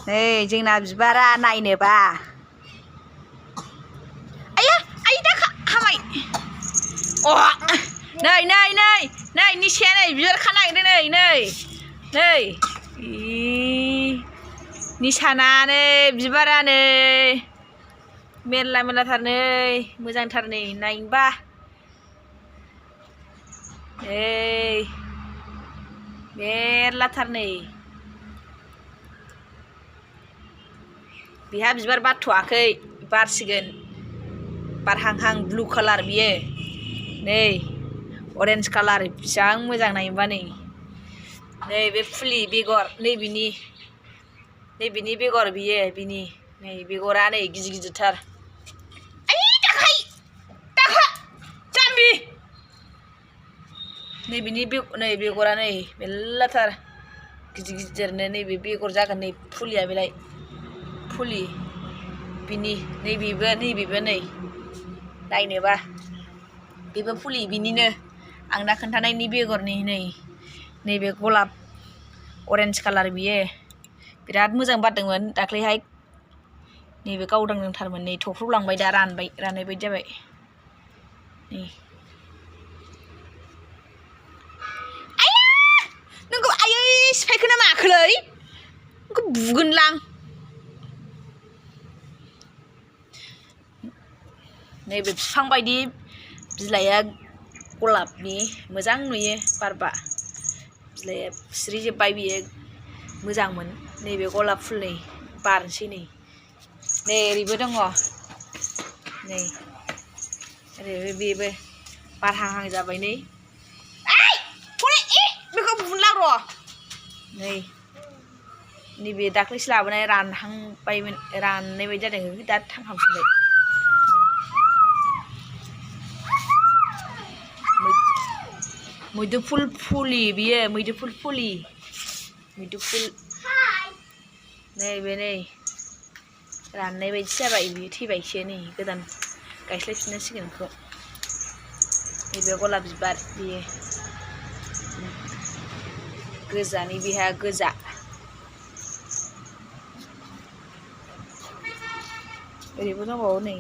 नै जोंना बिबारा नायनोबा आया आइ दा हामाय अ नै नै नै नै निसाया नै बिबार खानो नागिरदों नै नै निसाना नै बिबारा नै मेरला मेरलाथार नै मोजांथार नै नायनोबा नै मेरलाथार नै बिहा बिबार बारथ'वाखै बारसिगोन बारहांहां ब्लु कालार बियो नै अरेन्ज कालार बेसेबां मोजां नायनोबा नै बे फुलि बेगर नैबिनि बेगर बियो बिनि नै बेगरा नै गिदिर गिदिरथार आइ दाखा जाम्बि नैबिनि बेगरा नै मेरलाथार गिदिर गिदिरनो नैबे बेगर जागोन नै फुलिया बेलाय फुलि बिनि नैबेबो नै नायनोबा बेबो फुलि बिनिनो आं दा खोन्थानायनि बेगरनि नैबे गलाब अरेन्ज कालार बियो बिराद मोजां बारदोंमोन दाख्लैहाय नैबे गावदांथारमोन नै थख्रबलांबाय दा राननाय बायदि जाबाय नै आया नोंखौ आयै सिफायखोना माखोलै नोंखौ बुगोनलां नैबे बिफां बायदि बिलाइया गलाबनि मोजां नुयो बारबा बिलाइया सिरिजोब्बाय बियो मोजांमोन नैबे गलाब फुलनि बारनोसै नै ओरैबो दङ नै ओरैबो बेबो बारहांहां जाबाय नै बेखौ बुला र' नै नैबे दाख्लैसो लाबोनाय रानहांबायमोन राननाय बायदि जादों दा थांहांफिनबाय मैदुफुल फुलि बियो मैदुफुल फुलि मैदुफुल नैबे नै राननाय बायदि जाबाय बियो थैबायसो नै गोदान गायस्लायफिननांसिगोन बेखौ नैबे गलाब बिबार बियो गोजानि बेहा गोजा ओरैबो दंबावो नै